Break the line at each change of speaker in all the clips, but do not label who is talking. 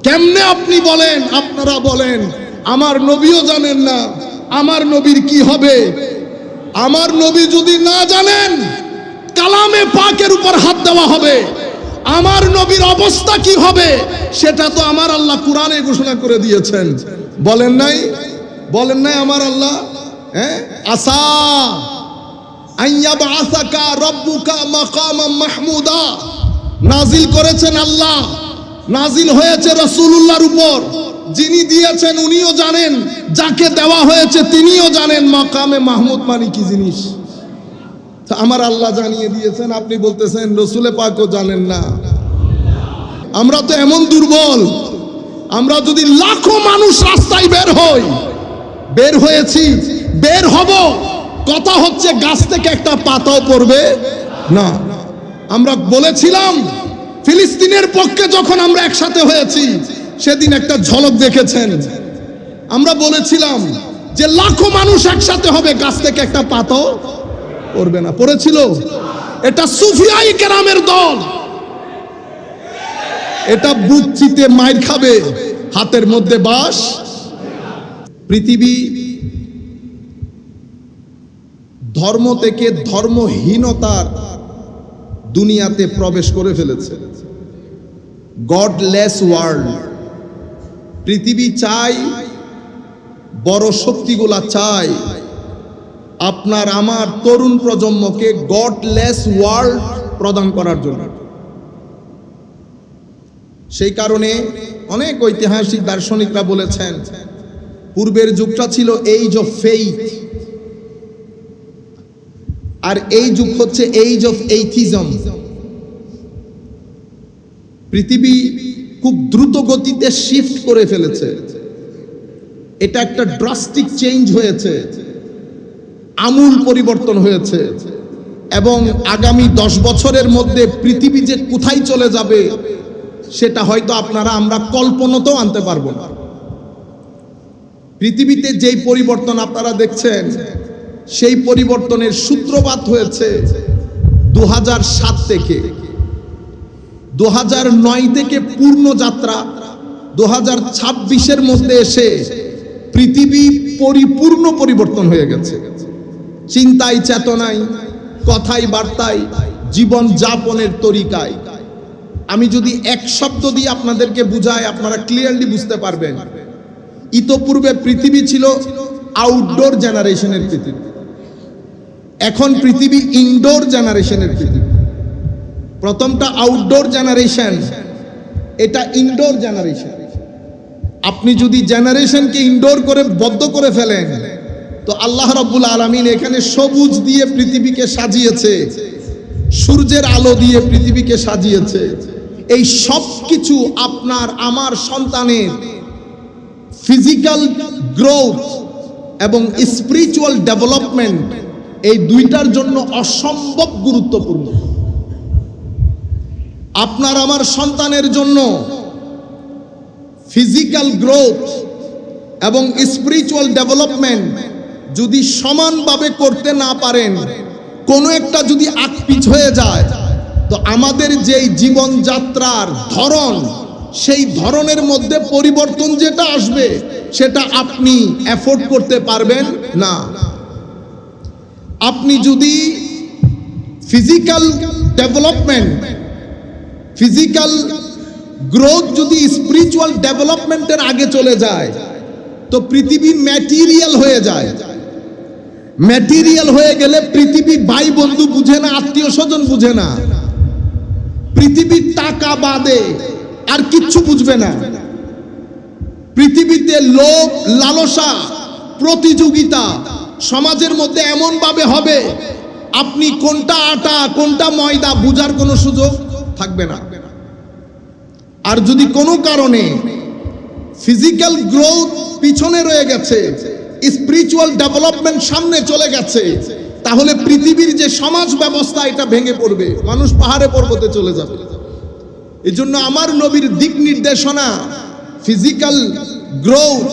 কেমনে আপনি বলেন, আপনারা বলেন আমার নবীও জানেন না আমার নবীর কি হবে? আমার নবী যদি না জানেন কালামে পাকের উপর হাত দেওয়া হবে, আমার নবীর অবস্থা কি হবে সেটা তো আমার আল্লাহ কোরআনে ঘোষণা করে দিয়েছেন। বলেন নাই? বলেন নাই আমার আল্লাহ? আসা আইয়াবআসাকা রাব্বুকা মাকামাম মাহমুদা নাজিল করেছেন আল্লাহ, নাজিল হয়েছে রাসূলুল্লাহর উপর। যিনি দিয়েছেন উনিও জানেন, যাকে দেওয়া হয়েছে তিনিও জানেন মাকামে মাহমুদ মানে কি জিনিস। আমার আল্লাহ জানিয়ে দিয়েছেন, আপনি বলতেছেন রসুলে পাকও জানেন না। আমরা তো এমন দুর্বল, আমরা যদি লাখো মানুষ রাস্তায় বের হয়েছি, বের হব, কথা হচ্ছে গাছ থেকে একটা পাতাও পড়বে না। আমরা বলেছিলাম ফিলিস্তিনের পক্ষে যখন আমরা একসাথে হয়েছি সেদিন একটা ঝলক দেখেছেন। আমরা বলেছিলাম যে লাখো মানুষ একসাথে হবে, গাছ থেকে একটা পাতাও পড়বে না। পড়েছিল? এটা সুফিয়াই কেরামের দল, এটা বুক চিতে মাইর খাবে, হাতের মধ্যে বাঁশ। পৃথিবী ধর্ম থেকে ধর্মহীনতার দুনিয়াতে প্রবেশ করে ফেলেছে। Godless world. পৃথিবী চাই, বড় শক্তিগুলা চাই আপনার আমার তরুণ প্রজন্মকে গডলেস ওয়ার্ল্ড প্রদান করার জন্য। সেই কারণে অনেক ঐতিহাসিক দার্শনিকরা বলেছেন পূর্বের যুগটা ছিল এইজ অফ ফেইথ, আর এই যুগ হচ্ছে এইজ অফ এইথিজম। পৃথিবী খুব দ্রুত গতিতে শিফট করে ফেলেছে, এটা একটা ড্রাস্টিক চেঞ্জ হয়েছে, আমূল পরিবর্তন হয়েছে। এবং আগামী 10 বছরের মধ্যে পৃথিবী যে কোথায় চলে যাবে সেটা হয়তো আমরা কল্পনাতেও আনতে পারবো না। পৃথিবীতে যেই পরিবর্তন আপনারা দেখছেন সেই পরিবর্তনের সূত্রপাত হয়েছে 2007 থেকে। 2009 থেকে পূর্ণ যাত্রা 2026-এর মধ্যে এসে পৃথিবী পরিপূর্ণ পরিবর্তন হয়ে গেছে। চিন্তায়, চেতনায়, কথায়, বার্তায়, জীবন যাপনের তরিকায়। আমি যদি এক শব্দ দিয়ে আপনাদেরকে বুঝাই আপনারা ক্লিয়ারলি বুঝতে পারবেন। ইতোপূর্বে পৃথিবী ছিল আউটডোর জেনারেশনের পৃথিবী, এখন পৃথিবী ইনডোর জেনারেশনের পৃথিবী। প্রথমটা আউটডোর জেনারেশন, এটা ইনডোর জেনারেশন। আপনি যদি জেনারেশনকে ইনডোর করে বদ্ধ করে ফেলেন তো আল্লাহ রাব্বুল আলামিন এখানে সবুজ দিয়ে পৃথিবীকে সাজিয়েছে, সূর্যের আলো দিয়ে পৃথিবীকে সাজিয়েছে। এই সব কিছু আপনার আমার সন্তানের ফিজিক্যাল গ্রোথ এবং স্পিরিচুয়াল ডেভেলপমেন্ট, এই দুইটার জন্য অসম্ভব গুরুত্বপূর্ণ। আপনার আমার সন্তানের জন্য ফিজিক্যাল গ্রোথ এবং স্পিরিচুয়াল ডেভেলপমেন্ট যদি সমানভাবে করতে না পারেন, কোনো একটা যদি আকপিচ হয়ে যায়, তো আমাদের যেই জীবনযাত্রার ধরন, সেই ধরনের মধ্যে পরিবর্তন যেটা আসবে সেটা আপনি এফোর্ড করতে পারবেন না। আপনি যদি ফিজিক্যাল ডেভেলপমেন্ট, ফিজিক্যাল গ্রোথ যদি স্পিরিচুয়াল ডেভেলপমেন্টের আগে চলে যায় তো পৃথিবী ম্যাটেরিয়াল হয়ে যায়। ম্যাটেরিয়াল হয়ে গেলে পৃথিবী ভাই বন্ধু বুঝে না, আত্মীয় স্বজন বুঝে না, পৃথিবী টাকা বাদে আর কিচ্ছু বুঝবে না। পৃথিবীতে লোভ, লালসা, প্রতিযোগিতা সমাজের মধ্যে এমন ভাবে হবে আপনি কোনটা আটা কোনটা ময়দা বুঝার কোনো সুযোগ থাকবে না। আর যদি কোনো কারণে ফিজিক্যাল গ্রোথ পিছনে রয়ে গেছে, স্পিরিচুয়াল ডেভেলপমেন্ট সামনে চলে গেছে, তাহলে পৃথিবীর যে সমাজ ব্যবস্থা এটা ভেঙে পড়বে, মানুষ পাহাড়ে পর্বতে চলে যাবে। এজন্য আমার নবীর দিক নির্দেশনা ফিজিক্যাল গ্রোথ,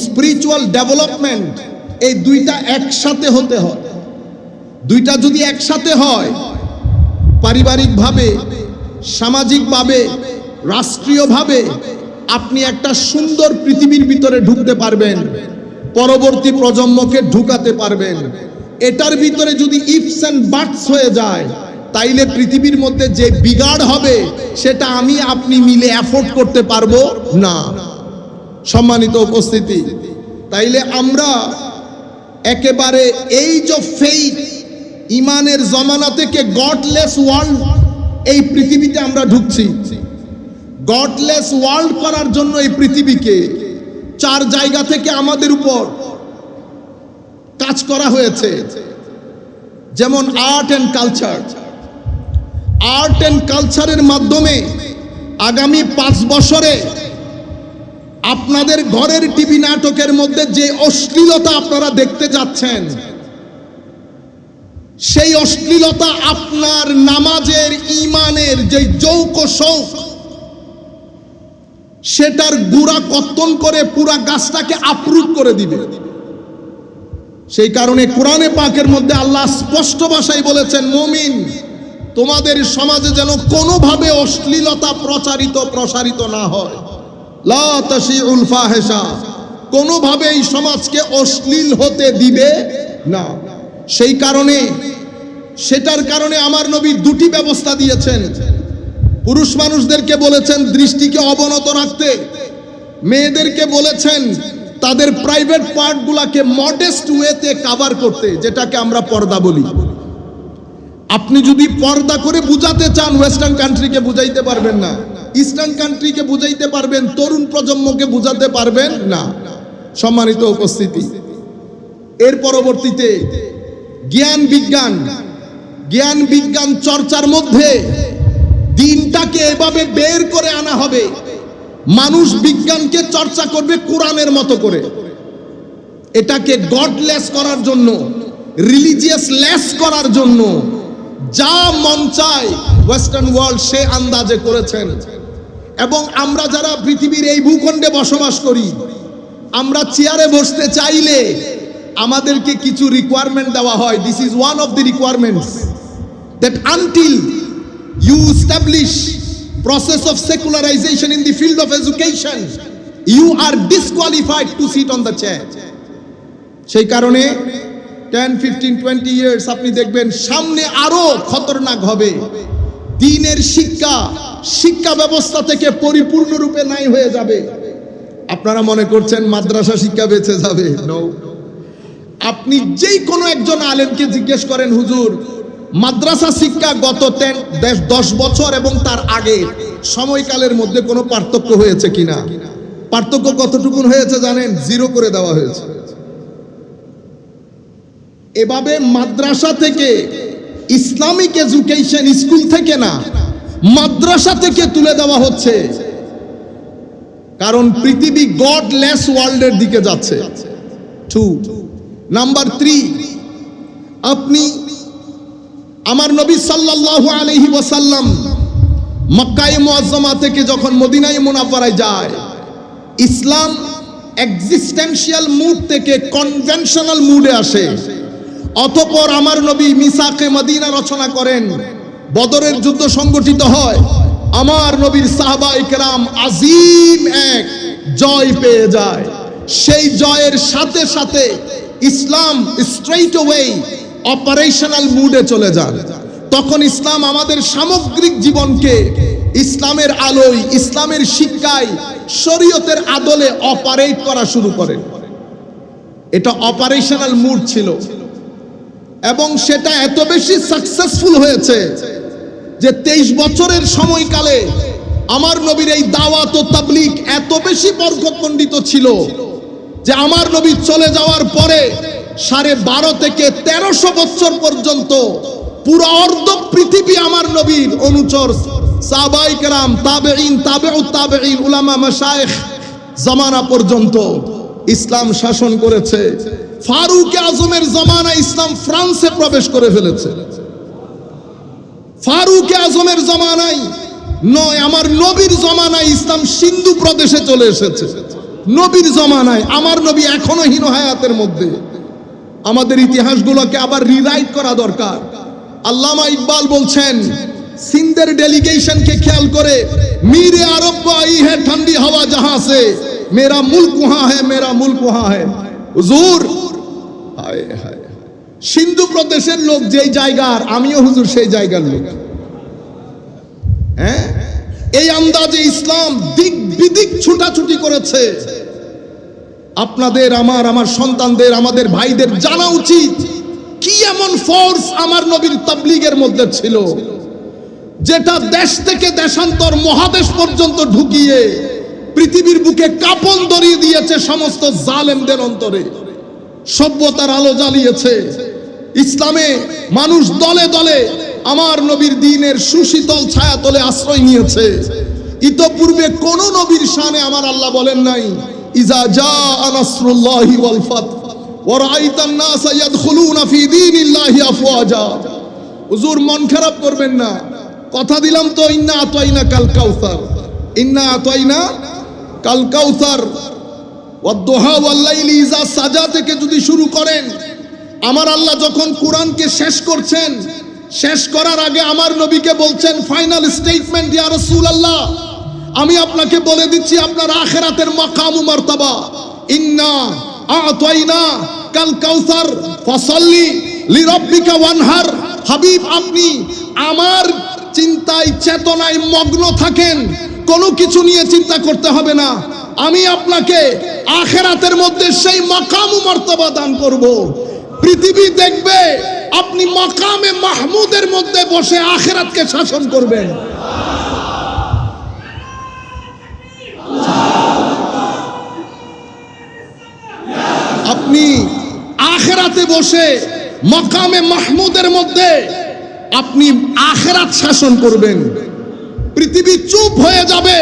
স্পিরিচুয়াল ডেভেলপমেন্ট, এই দুইটা একসাথে হতে হয়। দুইটা যদি একসাথে হয়, পারিবারিকভাবে, সামাজিকভাবে, রাষ্ট্রীয়ভাবে, আপনি একটা সুন্দর পৃথিবীর ভিতরে ঢুকতে পারবেন, পরবর্তী প্রজন্মকে ঢুকাতে পারবেন। এটার ভিতরে যদি ইফস এন্ড বাটস হয়ে যায়, তাইলে পৃথিবীর মধ্যে যে বিগাড় হবে সেটা আমি আপনি মিলে অ্যাফোর্ড করতে পারবো না। সম্মানিত উপস্থিতি, তাইলে আমরা একেবারে এই যে ফেইথ, ইমানের জমানা থেকে গডলেস ওয়ার্ল্ড, এই পৃথিবীতে আমরা ঢুকছি। গডলেস ওয়ার্ল্ড করার জন্য এই পৃথিবীকে 4 জায়গা থেকে আমাদের উপর কাজ করা হয়েছে। যেমন art and culture. Art and কালচারের মাধ্যমে আগামী 5 বছরে আপনাদের ঘরের টিভি নাটকের মধ্যে যে অশ্লীলতা আপনারা দেখতে যাচ্ছেন, সেই অশ্লীলতা আপনার নামাজের, ইমানের যে যৌক শৌক, সেটার গুড়া কর্তন করে পুরা গাছটাকে আপরুট করে দিবে। সেই কারণে কোরআনে পাকের মধ্যে আল্লাহ স্পষ্ট ভাষায় বলেছেন, মুমিন, তোমাদের সমাজে যেন কোনোভাবে অশ্লীলতা প্রসারিত না হয়। লা তাশিউল ফাহিশা, কোনোভাবে এই সমাজকে অশ্লীল হতে দিবে না। সেই কারণে, সেটার কারণে আমার নবী 2টি ব্যবস্থা দিয়েছেন। পুরুষ মানুষদেরকে বলেছেন দৃষ্টিকে অবনত রাখতে, মেয়েদেরকে বলেছেন তাদের প্রাইভেট পার্টগুলোকে মডেস্ট ওয়েতে কভার করতে, যেটাকে আমরা পর্দা বলি। আপনি যদি পর্দা করে বুঝাতে চান, ওয়েস্টার্ন কান্ট্রিকে বুঝাইতে পারবেন না, ইস্টার্ন কান্ট্রিকে বুঝাইতে পারবেন, তরুণ প্রজন্মকে বুঝাতে পারবেন না। সম্মানিত উপস্থিতি, এর পরবর্তীতে জ্ঞান বিজ্ঞান চর্চার মধ্যে দিনটাকে এভাবে বের করে আনা হবে, মানুষ বিজ্ঞানকে চর্চা করবে কোরআনের মতো করে। এটাকে গডলেস করার জন্য, রিলিজিয়াস লেস করার জন্য যা মন চায় ওয়েস্টার্ন ওয়ার্ল্ড সে আন্দাজে করেছেন। এবং আমরা যারা পৃথিবীর এই ভূখণ্ডে বসবাস করি, আমরা চেয়ারে বসতে চাইলে আমাদেরকে কিছু রিকোয়ারমেন্ট দেওয়া হয়। This is one of the requirements, that until you establish process of secularization in the field of education, you are disqualified to sit on the chair. সেই কারণে 10, 15, 20 years আপনি দেখবেন সামনে আরো খতরনাক হবে। দ্বীনের শিক্ষা ব্যবস্থা থেকে পরিপূর্ণরূপে নাই হয়ে যাবে। আপনারা মনে করছেন মাদ্রাসা শিক্ষা বেঁচে যাবে? নো। আপনি যেই কোনো একজন আলেমকে জিজ্ঞেস করেন, হুজুর মাদ্রাসা শিক্ষা গত 10 বছর এবং তার আগে সময়কালের মধ্যে কোনো পার্থক্য হয়েছে কিনা? পার্থক্য কতটুকু হয়েছে জানেন? 0 করে দেওয়া হয়েছে। এভাবে মাদ্রাসা থেকে, ইসলামিক এডুকেশন স্কুল থেকে না, মাদ্রাসা থেকে তুলে দেওয়া হচ্ছে। কারণ পৃথিবী গডলেস ওয়ার্ল্ডের দিকে যাচ্ছে। 2 নাম্বার 3, আপনি আমার নবী সাল্লাল্লাহু আলাইহি ওয়াসাল্লাম মক্কায়ে মুআজ্জামা থেকে যখন মদিনায়ে মুনাওয়ারায় যায়, ইসলাম এক্সিস্টেন্সিয়াল মুড থেকে কনভেনশনাল মুডে আসে। অতঃপর আমার নবী মিসাকে মদিনা রচনা করেন, বদরের যুদ্ধ সংগঠিত হয়, আমার নবীর সাহাবায়ে কেরাম আজিম এক জয় পেয়ে যায়। সেই জয়ের সাথে সাথে ইসলাম স্ট্রেইট অ্যাওয়ে অপারেশনাল মুডে চলে যান। তখন ইসলাম আমাদের সামগ্রিক জীবনকে ইসলামের আলোয়, ইসলামের শিক্ষায়, শরীয়তের আদলে অপারেট করা শুরু করে। এটা অপারেশনাল মুড ছিল এবং সেটা এত বেশি সাকসেসফুল হয়েছে যে 23 বছরের সময়কালে আমার নবীর এই দাওয়াত ও তাবলীগ এত বেশি বরকতমণ্ডিত ছিল যে আমার নবী চলে যাওয়ার পরে 12.5 থেকে 1300 বছর পর্যন্ত পুরো অর্ধ পৃথিবী আমার নবীর অনুচর সাহাবায়ে কেরাম, তাবেঈন, তাবেউত তাবেঈন, উলামা, মাশায়েখ জামানা পর্যন্ত ইসলাম শাসন করেছে। ফারুক আজমের জামানায় ইসলাম ফ্রান্সে প্রবেশ করে ফেলেছে। ফারুক আজমের জামানায় নয়, আমার নবীর জামানায় ইসলাম সিন্ধু প্রদেশে চলে এসেছে। নবীর জামানায়, আমার নবী এখনো হীন হায়াতের মধ্যে। আমাদের ইতিহাসগুলোকে আবার রিরাইট করা দরকার। আল্লামা ইকবাল বলছেন, সিন্ধের ডেলিগেশনকে খেয়াল করে, मीरे अरब को आई है ठंडी हवा जहां से, मेरा मुल्क वहां है, मेरा मुल्क वहां है। হুজুর, হায় হায়, সিন্ধু প্রদেশের লোক যেই জায়গার, আমিও হুজুর সেই জায়গার লোক। হ্যাঁ, এই আন্দাজে ইসলাম দিক বিদিক ছুটাছুটি করেছে। আপনাদের, আমার সন্তানদের, আমাদের ভাইদের জানা উচিত কি এমন ফোর্স আমার নবীর তাবলীগের মধ্যে ছিল, যেটা দেশ থেকে দেশান্তর মহাদেশ পর্যন্ত ঢুকিয়ে পৃথিবীর বুকে কাঁপন ধরিয়ে দিয়েছে সমস্ত জালেমদের অন্তরে, সভ্যতার আলো জ্বালিয়েছে। ইসলামে মানুষ দলে দলে আমার নবীর দ্বীনের সুশীতল ছায়াতলে আশ্রয় নিয়েছে। ইতপূর্বে কোন নবীর শানে আমার আল্লাহ বলেন নাই, ইজা জাআ নাসরুল্লাহি ওয়াল ফাত ওয়া রাআইতান নাসা ইয়াদখুলুনা ফি দীনিল্লাহি আফওয়াজা। হুজুর, মন খারাপ করবেন না, কথা দিলাম তো, ইন্না আতাইনা কাল কাউসার, ইন্না আতাইনা কাল কাউসার ওয়াদ-দুহা ওয়াল-লাইলি ইজা সাজা থেকে যদি শুরু করেন, আমার আল্লাহ যখন কোরআনকে শেষ করছেন, শেষ করার আগে আমার নবীকে বলছেন ফাইনাল স্টেটমেন্ট, ইয়া রাসূলুল্লাহ, আমি আপনাকে বলে দিচ্ছি আপনার আখিরাতের মাকাম ও মারতাবা, ইন্না আতাইনা কাল কাউসার ফাসাল্লি লিরাব্বিকা ওয়ানহার। হাবিব, আপনি আমার চিন্তায় চেতনায় মগ্ন থাকেন, কোনো কিছু নিয়ে চিন্তা করতে হবে না, আমি আপনাকে আখিরাতের মধ্যে সেই মাকাম ও মারতাবা দান করব। পৃথিবী দেখবে আপনি মাকামে মাহমুদের মধ্যে বসে আখিরাতকে শাসন করবেন। আপনি আখিরাতে বসে মাকামে মাহমুদের মধ্যে আপনি আখিরাত শাসন করবেন। পৃথিবী চুপ হয়ে যাবে,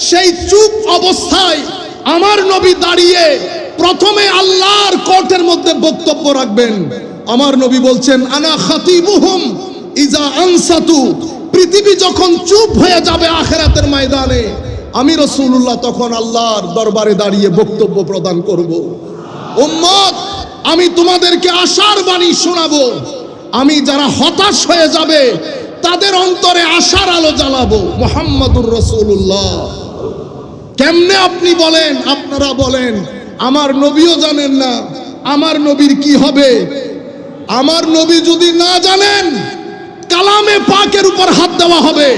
সেই চুপ অবস্থায় আমার নবী দাঁড়িয়ে প্রথমে আল্লাহর কোর্টের মধ্যে বক্তব্য রাখবেন। আমার নবী বলছেন, আনা খাতিবুহুম ইজা আনসাতু। পৃথিবী যখন চুপ হয়ে যাবে আখিরাতের ময়দানে, আমি রাসূলুল্লাহ তখন আল্লাহর দরবারে দাঁড়িয়ে বক্তব্য প্রদান করব। উম্মত, আমি তোমাদেরকে আশার বাণী শোনাবো, আমি যারা হতাশ হয়ে যাবে তাদের অন্তরে আশার আলো জ্বালাবো। মুহাম্মাদুর রাসূলুল্লাহ। কেমনে আপনি বলেন, আপনারা বলেন, আমার নবীও জানেন না আমার নবীর কি হবে। আমার নবী যদি না জানেন, কালামে পাকের উপর হাত দেওয়া হবে।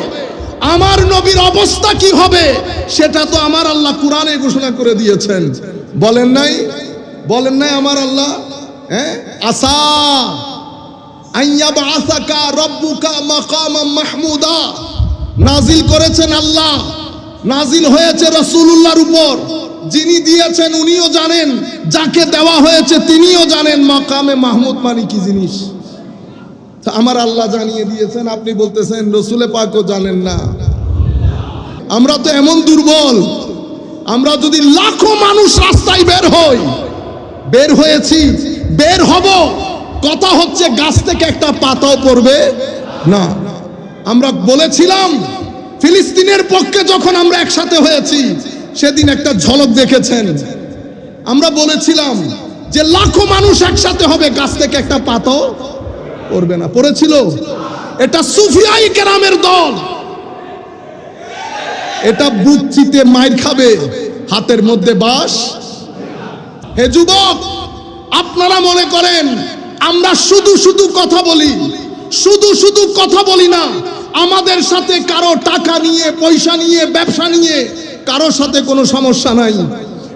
আমার নবীর অবস্থা কি হবে সেটা তো আমার আল্লাহ কোরআনে ঘোষণা করে দিয়েছেন। বলেন নাই, বলেন নাই আমার আল্লাহ, হ্যাঁ, আসা আইয়াবআসাকা রাব্বুকা মাকামান মাহমুদা। নাজিল করেছেন আল্লাহ, নাজিল হয়েছে রাসূলুল্লাহর উপর, যিনি দিয়েছেন উনিও জানেন, যাকে দেওয়া হয়েছে তিনিও জানেন মাকামে মাহমুদ মানে কি জিনিস। আমার আল্লাহ জানিয়ে দিয়েছেন, আপনি বলতেছেন রাসূলে পাকও জানেন না। আমরা তো এমন দুর্বল, আমরা যদি লাখো মানুষ রাস্তায় বের হয়েছি, বের হব, কথা হচ্ছে গাছ থেকে একটা পাতাও পড়বে না। আমরা বলেছিলাম ফিলিস্তিনের পক্ষে যখন আমরা একসাথে হয়েছি, সেদিন একটা ঝলক দেখেছেন। আমরা বলেছিলাম যে লাখো মানুষ একসাথে হবে, গাছ থেকে একটা পাতাও পড়বে না। পড়েছিল? এটা সুফিয়াই কেরামের দল, এটা বুক চিতে মাইর খাবে, হাতের মধ্যে বাঁশ। হে যুবক, আপনারা মনে করেন আমরা শুধু শুধু কথা বলি, শুধু শুধু কথা বলি না। আমাদের সাথে কারো টাকা নিয়ে, পয়সা নিয়ে, ব্যবসা নিয়ে কারোর সাথে কোনো সমস্যা নাই।